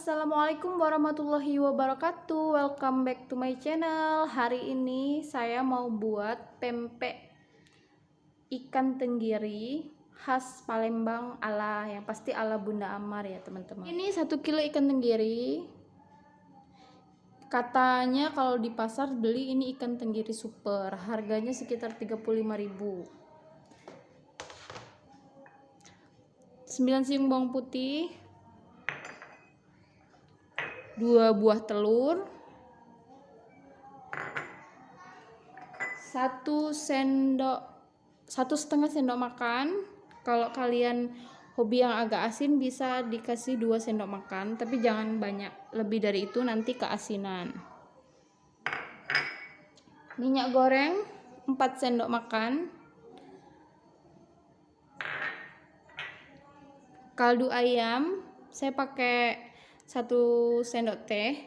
Assalamualaikum warahmatullahi wabarakatuh. Welcome back to my channel. Hari ini saya mau buat pempek ikan tenggiri khas Palembang yang pasti ala Bunda Amar ya teman-teman. Ini 1 kilo ikan tenggiri. Katanya kalau di pasar beli ini ikan tenggiri super. Harganya sekitar 35.000. 9 siung bawang putih, 2 buah telur, 1,5 sendok makan. Kalau kalian hobi yang agak asin bisa dikasih 2 sendok makan, tapi jangan banyak, lebih dari itu nanti keasinan. Minyak goreng 4 sendok makan. Kaldu ayam saya pakai 1 sendok teh.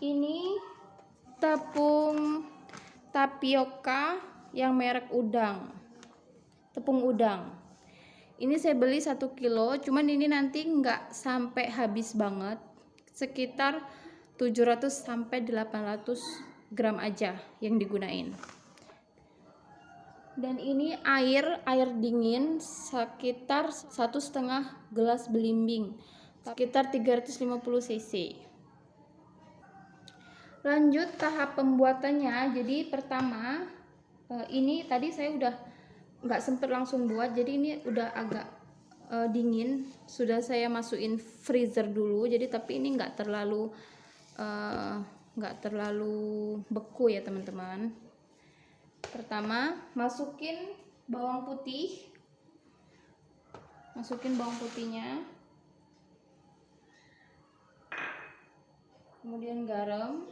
Ini tepung tapioka yang merek udang, tepung udang. Ini saya beli 1 kilo, cuman ini nanti nggak sampai habis banget, sekitar 700 sampai 800 gram aja yang digunain. Dan ini air dingin sekitar 1,5 gelas belimbing, sekitar 350 cc. Lanjut tahap pembuatannya. Jadi pertama, ini tadi saya udah nggak sempet langsung buat, jadi ini udah agak dingin, sudah saya masukin freezer dulu. Jadi tapi ini nggak terlalu beku ya teman-teman. Pertama masukin bawang putihnya, kemudian garam,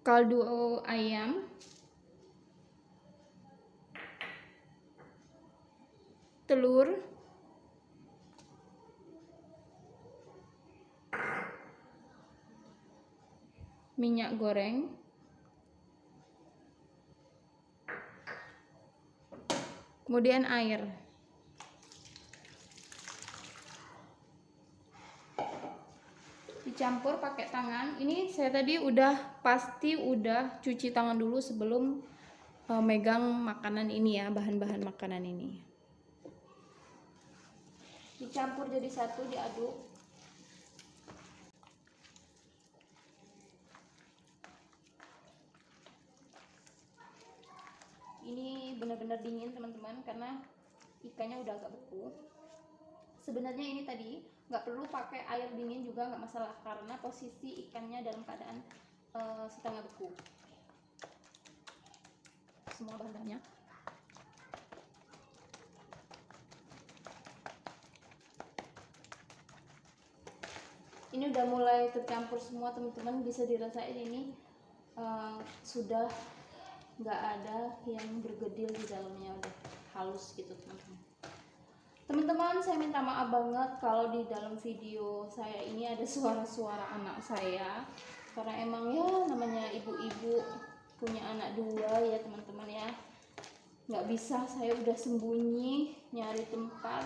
kaldu ayam, telur, minyak goreng, kemudian air. Dicampur pakai tangan. Ini saya tadi pasti udah cuci tangan dulu sebelum megang makanan ini ya, bahan-bahan makanan ini. Dicampur jadi satu, diaduk. Ini benar-benar dingin teman-teman, karena ikannya udah agak beku. Sebenarnya ini tadi nggak perlu pakai air dingin juga, nggak masalah, karena posisi ikannya dalam keadaan setengah beku. Semua bahan-bahannya. Ini udah mulai tercampur semua teman-teman, bisa dirasain ini sudah nggak ada yang bergedil di dalamnya, udah halus gitu teman-teman. Teman-teman, saya minta maaf banget kalau di dalam video saya ini ada suara-suara anak saya, karena emang ya namanya ibu-ibu punya anak 2 ya teman-teman ya, nggak bisa, saya udah sembunyi nyari tempat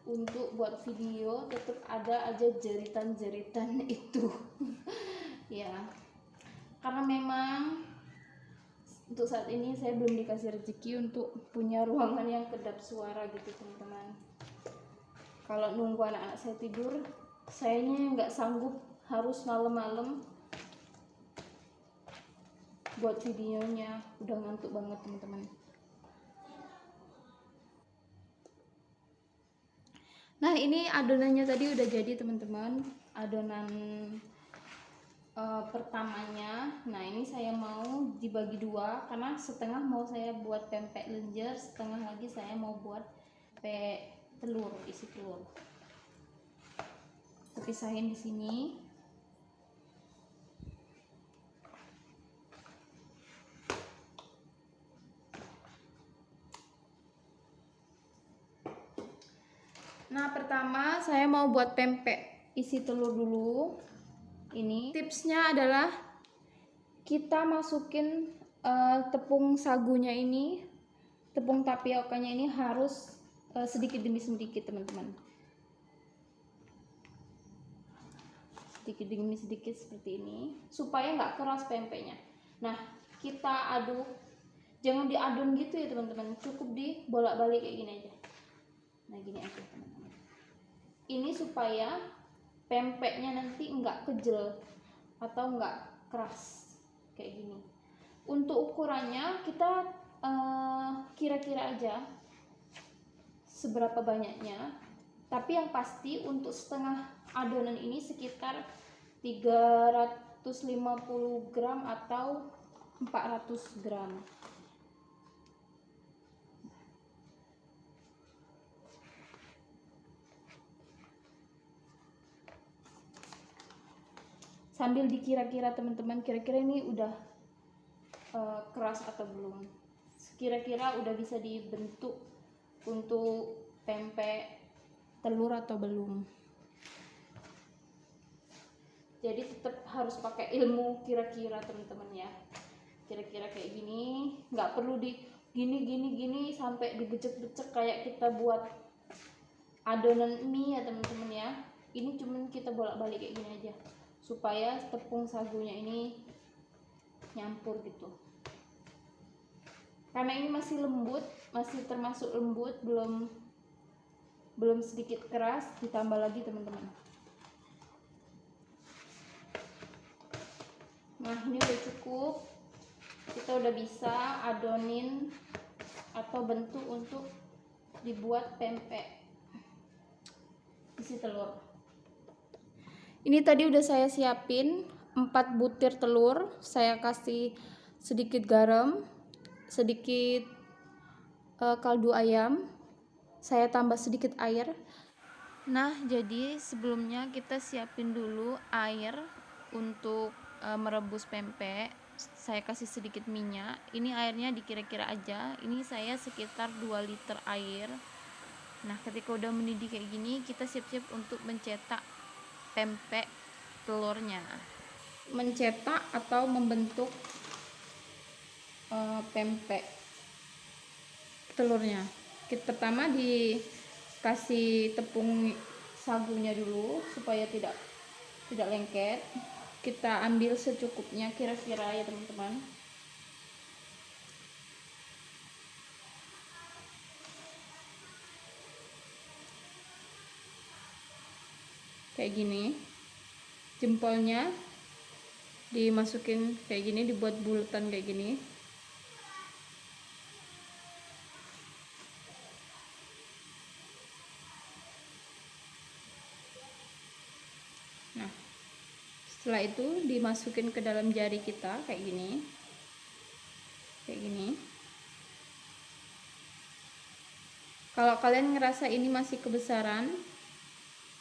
untuk buat video, tetap ada aja jeritan-jeritan itu ya, karena memang untuk saat ini saya belum dikasih rezeki untuk punya ruangan yang kedap suara gitu teman-teman. Kalau nunggu anak-anak saya tidur, sayanya nggak sanggup, harus malam-malam buat videonya, udah ngantuk banget teman-teman. Nah ini adonannya tadi udah jadi teman-teman, adonan pertamanya. Nah ini saya mau dibagi 2, karena setengah mau saya buat pempek lenjer, setengah lagi saya mau buat pempek telur, isi telur. Pisahin di sini. Nah pertama saya mau buat pempek isi telur dulu. Ini tipsnya adalah kita masukin tepung sagunya ini, tepung tapiokanya ini harus sedikit demi sedikit teman-teman, sedikit demi sedikit seperti ini supaya nggak keras pempeknya. Nah, kita aduk, jangan diadun gitu ya teman-teman, cukup dibolak-balik kayak gini aja. Nah, gini aja teman-teman, ini supaya pempeknya nanti nggak kejel atau nggak keras kayak gini. Untuk ukurannya kita kira-kira aja seberapa banyaknya, tapi yang pasti untuk setengah adonan ini sekitar 350 gram atau 400 gram. Sambil dikira-kira teman-teman, kira-kira ini udah keras atau belum, kira-kira udah bisa dibentuk untuk pempek telur atau belum. Jadi tetap harus pakai ilmu kira-kira teman-teman ya, kira-kira kayak gini, nggak perlu di gini sampai dibecek-becek kayak kita buat adonan mie ya teman-teman ya. Ini cuman kita bolak-balik kayak gini aja supaya tepung sagunya ini nyampur gitu. Karena ini masih lembut, masih termasuk lembut, belum sedikit keras, ditambah lagi teman-teman. Nah, ini udah cukup, kita udah bisa adonin atau bentuk untuk dibuat pempek isi telur. Ini tadi udah saya siapin 4 butir telur, saya kasih sedikit garam, sedikit kaldu ayam, saya tambah sedikit air. Nah, jadi sebelumnya kita siapin dulu air untuk merebus pempek. Saya kasih sedikit minyak, ini airnya dikira-kira aja, ini saya sekitar 2 liter air. Nah, ketika udah mendidih kayak gini, kita siap-siap untuk mencetak pempek telurnya, mencetak atau membentuk pempek telurnya. Kita pertama dikasih tepung sagunya dulu supaya tidak lengket. Kita ambil secukupnya kira-kira ya teman-teman. Kayak gini, jempolnya dimasukin kayak gini, dibuat bulatan kayak gini. Nah, setelah itu dimasukin ke dalam jari kita kayak gini, kalau kalian ngerasa ini masih kebesaran,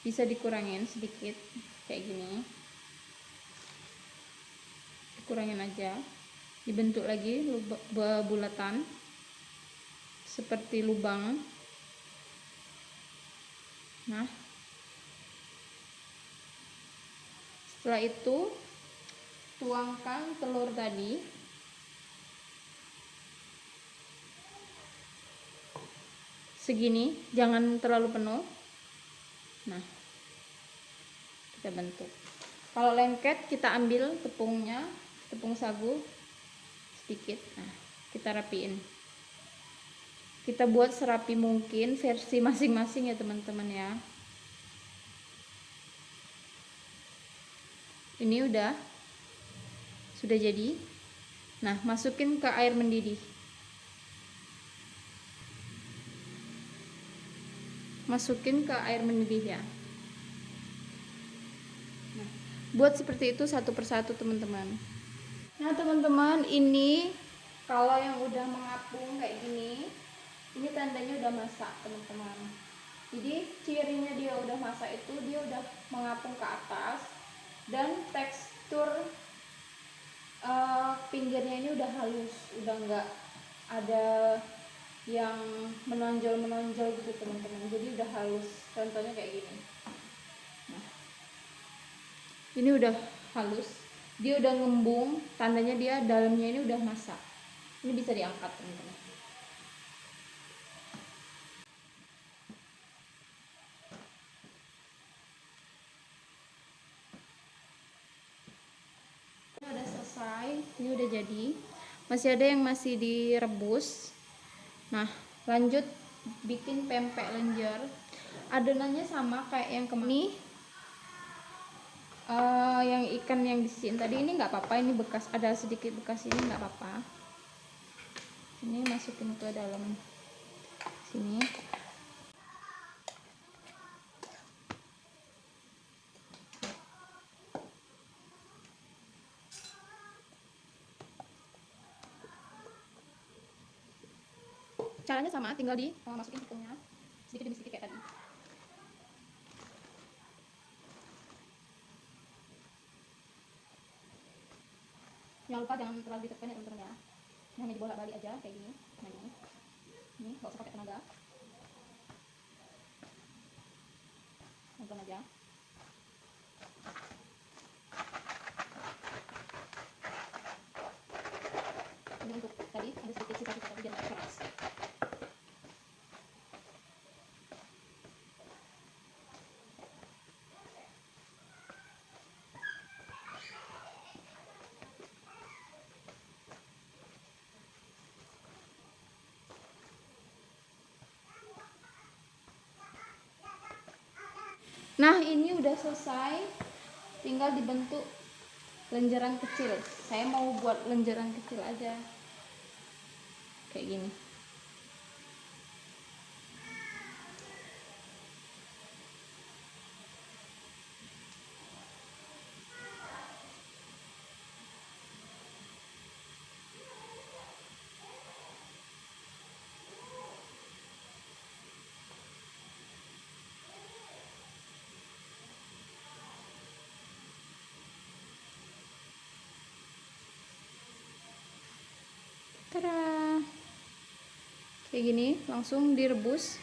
bisa dikurangin sedikit kayak gini, dikurangin aja, dibentuk lagi bulatan seperti lubang. Nah, setelah itu tuangkan telur tadi, segini, jangan terlalu penuh. Nah, kita bentuk. Kalau lengket, kita ambil tepungnya, tepung sagu sedikit. Nah, kita rapiin. Kita buat serapi mungkin, versi masing-masing ya teman-teman ya. Ini sudah jadi. Nah, masukin ke air mendidih. Masukin ke air mendidih ya. Nah, buat seperti itu satu persatu teman-teman. Nah teman-teman, ini kalau yang udah mengapung kayak gini, ini tandanya udah masak teman-teman. Jadi cirinya dia udah masak itu, dia udah mengapung ke atas dan tekstur pinggirnya ini udah halus, udah nggak ada yang menonjol gitu teman-teman, jadi udah halus. Contohnya kayak gini. Nah, ini udah halus, dia udah ngembung, tandanya dia dalamnya ini udah masak. Ini bisa diangkat teman-teman. Ini udah selesai, ini udah jadi. Masih ada yang masih direbus. Nah, lanjut bikin pempek lenjer. Adonannya sama kayak yang kemarin. Yang ikan yang disisiin tadi ini nggak apa-apa, ini bekas, ada sedikit bekas ini nggak apa-apa. Ini masukin ke dalam sini. Caranya sama, tinggal di masukin ikannya sedikit demi sedikit kayak tadi. Jangan lupa jangan terlalu ditekan ya teman-teman ya. Ini hanya dibolak-balik aja kayak gini. Nah ini nggak usah pakai tenaga. Pelan-pelan aja. Ini untuk tadi ada sedikit sisa-sisa tadi jangan keras. Nah, ini udah selesai, tinggal dibentuk lenjeran kecil. Saya mau buat lenjeran kecil aja kayak gini. Tada, kayak gini, langsung direbus.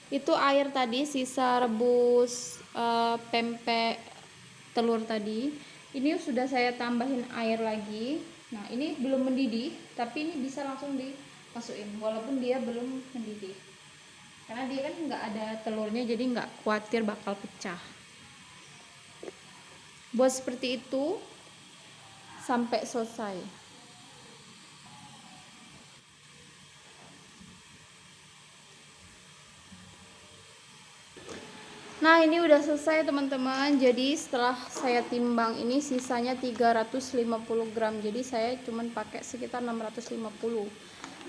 Itu air tadi sisa rebus pempek telur tadi. Ini sudah saya tambahin air lagi. Nah, ini belum mendidih, tapi ini bisa langsung dimasukin walaupun dia belum mendidih, karena dia kan nggak ada telurnya, jadi nggak khawatir bakal pecah. Buat seperti itu sampai selesai. Nah, ini udah selesai teman-teman. Jadi setelah saya timbang ini sisanya 350 gram. Jadi saya cuman pakai sekitar 650.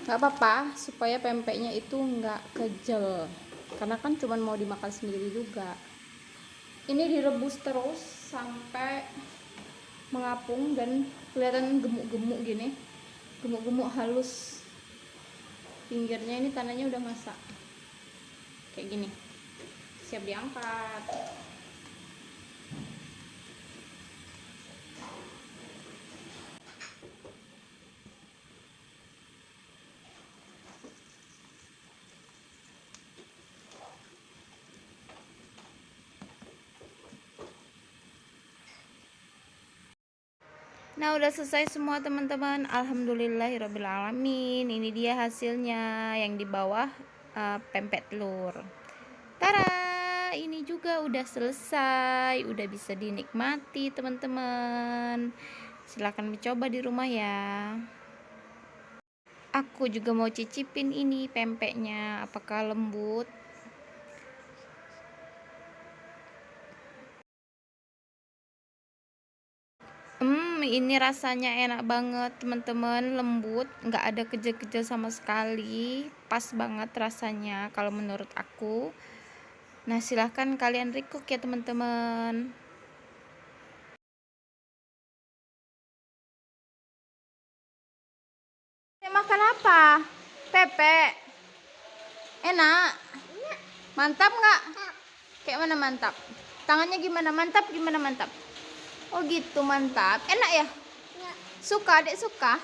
Nggak apa-apa, supaya pempeknya itu nggak kejel, karena kan cuman mau dimakan sendiri juga. Ini direbus terus sampai mengapung dan kelihatan gemuk-gemuk gini, gemuk-gemuk halus. Pinggirnya ini tanahnya udah masak kayak gini, siap diangkat. Nah, udah selesai semua teman-teman. Alhamdulillahirobbilalamin. Ini dia hasilnya yang di bawah pempek telur. Tara, ini juga udah selesai, udah bisa dinikmati teman-teman. Silahkan mencoba di rumah ya. Aku juga mau cicipin ini pempeknya, apakah lembut? Ini rasanya enak banget teman-teman, lembut, nggak ada kejel-kejel sama sekali, pas banget rasanya kalau menurut aku. Nah, silahkan kalian recook ya teman-teman. Makan apa? Pepek. Enak? Mantap nggak? Kayak mana mantap? Tangannya gimana? Mantap gimana mantap? Oh gitu, mantap. Enak ya? Suka, Adik suka?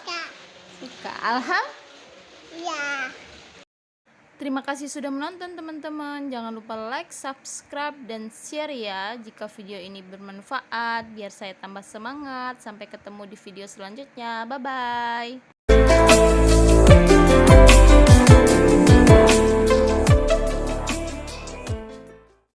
Suka. Alhamdulillah. Terima kasih sudah menonton teman-teman. Jangan lupa like, subscribe, dan share ya jika video ini bermanfaat biar saya tambah semangat. Sampai ketemu di video selanjutnya. Bye bye.